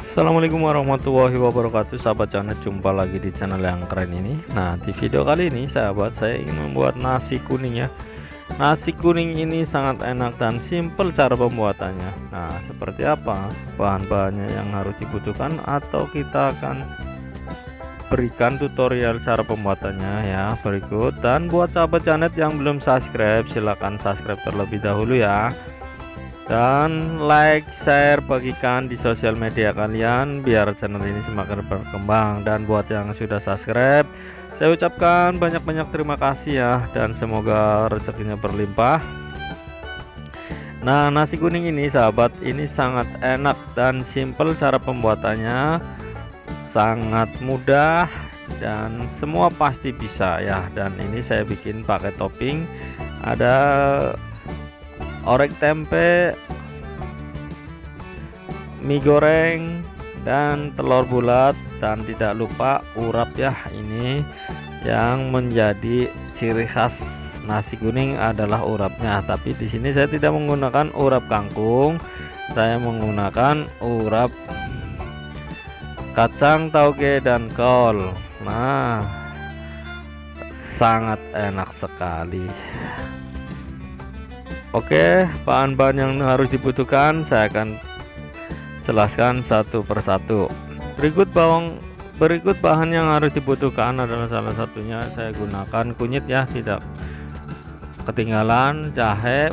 Assalamualaikum warahmatullahi wabarakatuh, sahabat channel, jumpa lagi di channel yang keren ini. Nah, di video kali ini sahabat, saya ingin membuat nasi kuning ya. Nasi kuning ini sangat enak dan simple cara pembuatannya. Nah, seperti apa bahan-bahannya yang harus dibutuhkan, atau kita akan berikan tutorial cara pembuatannya ya berikut. Dan buat sahabat channel yang belum subscribe, silahkan subscribe terlebih dahulu ya, dan like, share, bagikan di sosial media kalian biar channel ini semakin berkembang. Dan buat yang sudah subscribe, saya ucapkan banyak-banyak terima kasih ya, dan semoga rezekinya berlimpah. Nah, nasi kuning ini sahabat, ini sangat enak dan simple cara pembuatannya, sangat mudah dan semua pasti bisa ya. Dan ini saya bikin pakai topping, ada orek tempe, mie goreng, dan telur bulat, dan tidak lupa urap ya. Ini yang menjadi ciri khas nasi kuning adalah urapnya, tapi di sini saya tidak menggunakan urap kangkung, saya menggunakan urap kacang, tauge, dan kol. Nah, sangat enak sekali. Oke, bahan-bahan yang harus dibutuhkan saya akan jelaskan satu persatu. Berikut bahan yang harus dibutuhkan adalah, salah satunya saya gunakan kunyit ya, tidak ketinggalan, jahe,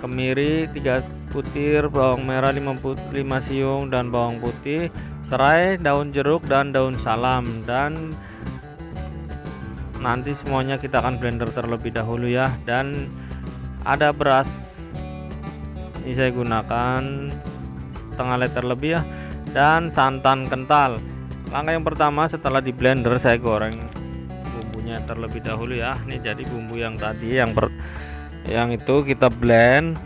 kemiri 3 butir, bawang merah 5 siung, dan bawang putih, serai, daun jeruk, dan daun salam. Dan nanti semuanya kita akan blender terlebih dahulu ya. Dan ada beras, ini saya gunakan setengah liter lebih ya, dan santan kental. Langkah yang pertama, setelah di blender saya goreng bumbunya terlebih dahulu ya. Ini jadi bumbu yang tadi yang itu kita blend,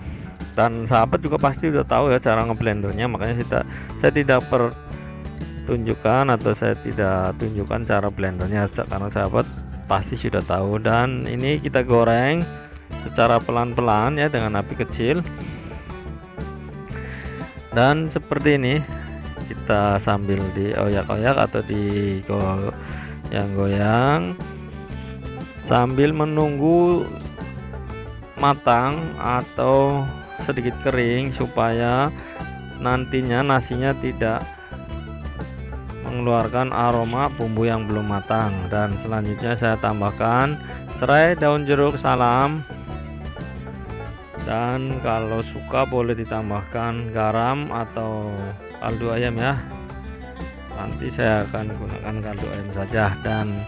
dan sahabat juga pasti udah tahu ya cara ngeblendernya, makanya saya tidak pertunjukkan, atau saya tidak tunjukkan cara blendernya karena sahabat pasti sudah tahu. Dan ini kita goreng secara pelan-pelan ya, dengan api kecil, dan seperti ini kita sambil dioyak-oyak atau digoyang-goyang sambil menunggu matang atau sedikit kering, supaya nantinya nasinya tidak mengeluarkan aroma bumbu yang belum matang. Dan selanjutnya saya tambahkan serai, daun jeruk, salam, dan kalau suka boleh ditambahkan garam atau kaldu ayam ya. Nanti saya akan gunakan kaldu ayam saja, dan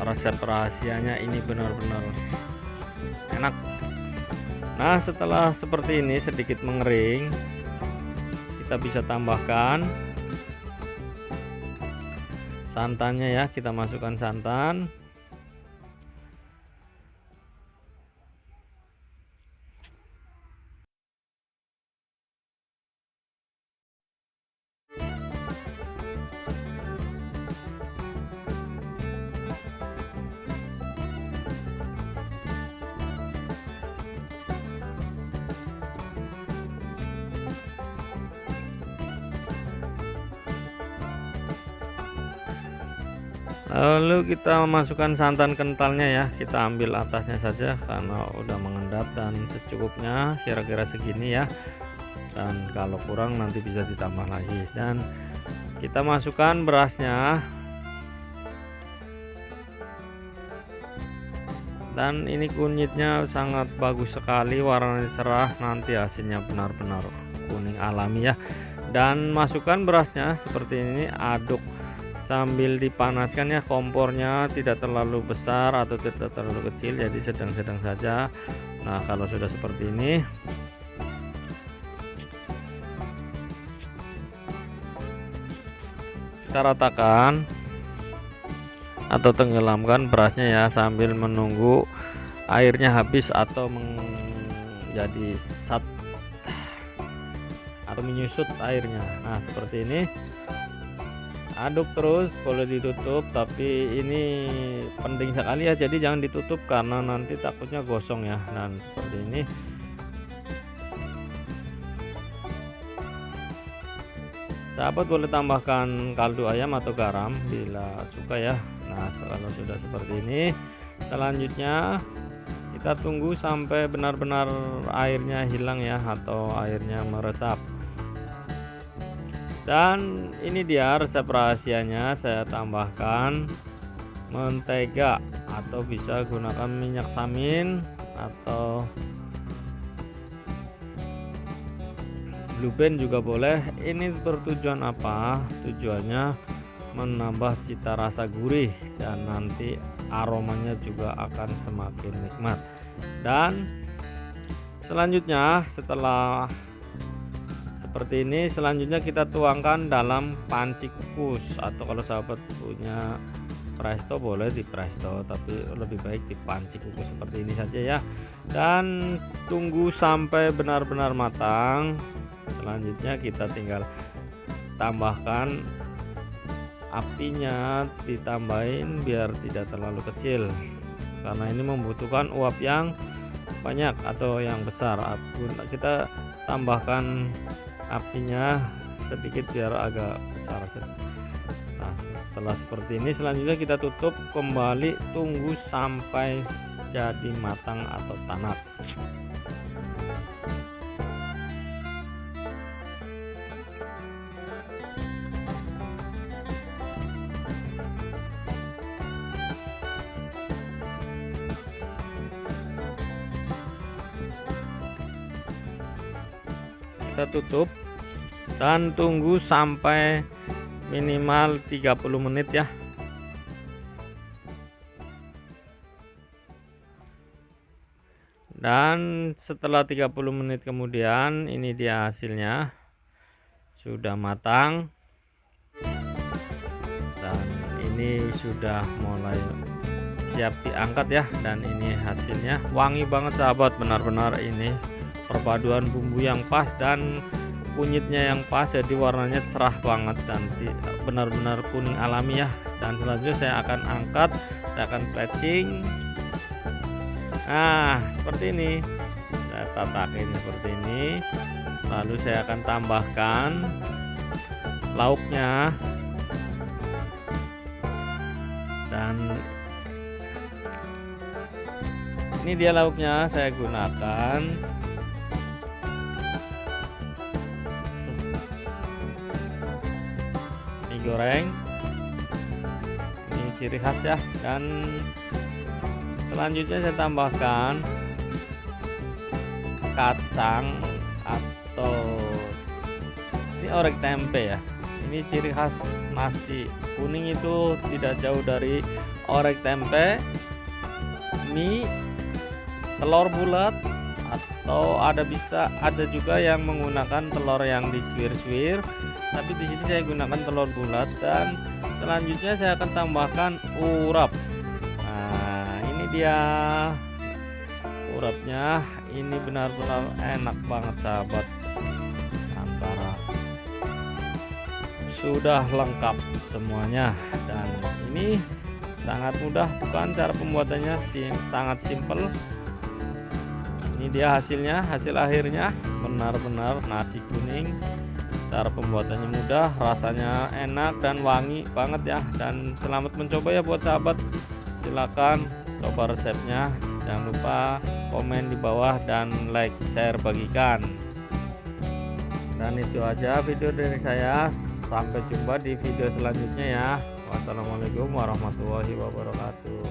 resep rahasianya ini benar-benar enak. Nah, setelah seperti ini sedikit mengering, kita bisa tambahkan santannya ya. Kita masukkan santan, lalu kita masukkan santan kentalnya ya. Kita ambil atasnya saja karena udah mengendap, dan secukupnya kira-kira segini ya, dan kalau kurang nanti bisa ditambah lagi. Dan kita masukkan berasnya, dan ini kunyitnya sangat bagus sekali, warnanya cerah, nanti hasilnya benar-benar kuning alami ya. Dan masukkan berasnya seperti ini, aduk sambil dipanaskan ya. Kompornya tidak terlalu besar atau tidak terlalu kecil, jadi sedang-sedang saja. Nah, kalau sudah seperti ini, kita ratakan atau tenggelamkan berasnya ya, sambil menunggu airnya habis atau menjadi atau menyusut airnya. Nah, seperti ini, aduk terus, boleh ditutup, tapi ini penting sekali ya, jadi jangan ditutup karena nanti takutnya gosong ya. Dan seperti ini, Sahabat boleh tambahkan kaldu ayam atau garam bila suka ya. Nah, kalau sudah seperti ini, selanjutnya kita tunggu sampai benar-benar airnya hilang ya, atau airnya meresap. Dan ini dia resep rahasianya, saya tambahkan mentega atau bisa gunakan minyak samin atau blue band juga boleh. Ini bertujuan apa? Tujuannya menambah cita rasa gurih dan nanti aromanya juga akan semakin nikmat. Dan selanjutnya setelah seperti ini, selanjutnya kita tuangkan dalam panci kukus, atau kalau sahabat punya presto boleh di presto, tapi lebih baik di panci kukus seperti ini saja ya. Dan tunggu sampai benar-benar matang. Selanjutnya kita tinggal tambahkan apinya, ditambahin biar tidak terlalu kecil karena ini membutuhkan uap yang banyak atau yang besar. Kita tambahkan apinya sedikit biar agak besar. Nah, setelah seperti ini selanjutnya kita tutup kembali, tunggu sampai jadi matang atau tanak. Kita tutup dan tunggu sampai minimal 30 menit ya. Dan setelah 30 menit kemudian, ini dia hasilnya, sudah matang dan ini sudah mulai siap diangkat ya. Dan ini hasilnya wangi banget sahabat, benar-benar ini perpaduan bumbu yang pas dan kunyitnya yang pas, jadi warnanya cerah banget dan benar-benar kuning alami ya. Dan selanjutnya saya akan angkat, saya akan plating. Nah, seperti ini, saya tatakin seperti ini, lalu saya akan tambahkan lauknya. Dan ini dia lauknya, saya gunakan goreng, ini ciri khas ya. Dan selanjutnya saya tambahkan kacang atau ini orek tempe ya. Ini ciri khas nasi kuning itu tidak jauh dari orek tempe, mie, telur bulat, atau ada juga yang menggunakan telur yang disuir-suir, tapi di sini saya gunakan telur bulat. Dan selanjutnya saya akan tambahkan urap. Nah, ini dia urapnya, ini benar-benar enak banget sahabat, antara sudah lengkap semuanya. Dan ini sangat mudah, bukan cara pembuatannya sangat simpel. Ini dia hasilnya, hasil akhirnya benar-benar nasi kuning. Cara pembuatannya mudah, rasanya enak dan wangi banget ya. Dan selamat mencoba ya buat sahabat. Silakan coba resepnya. Jangan lupa komen di bawah dan like, share, bagikan. Dan itu aja video dari saya. Sampai jumpa di video selanjutnya ya. Wassalamualaikum warahmatullahi wabarakatuh.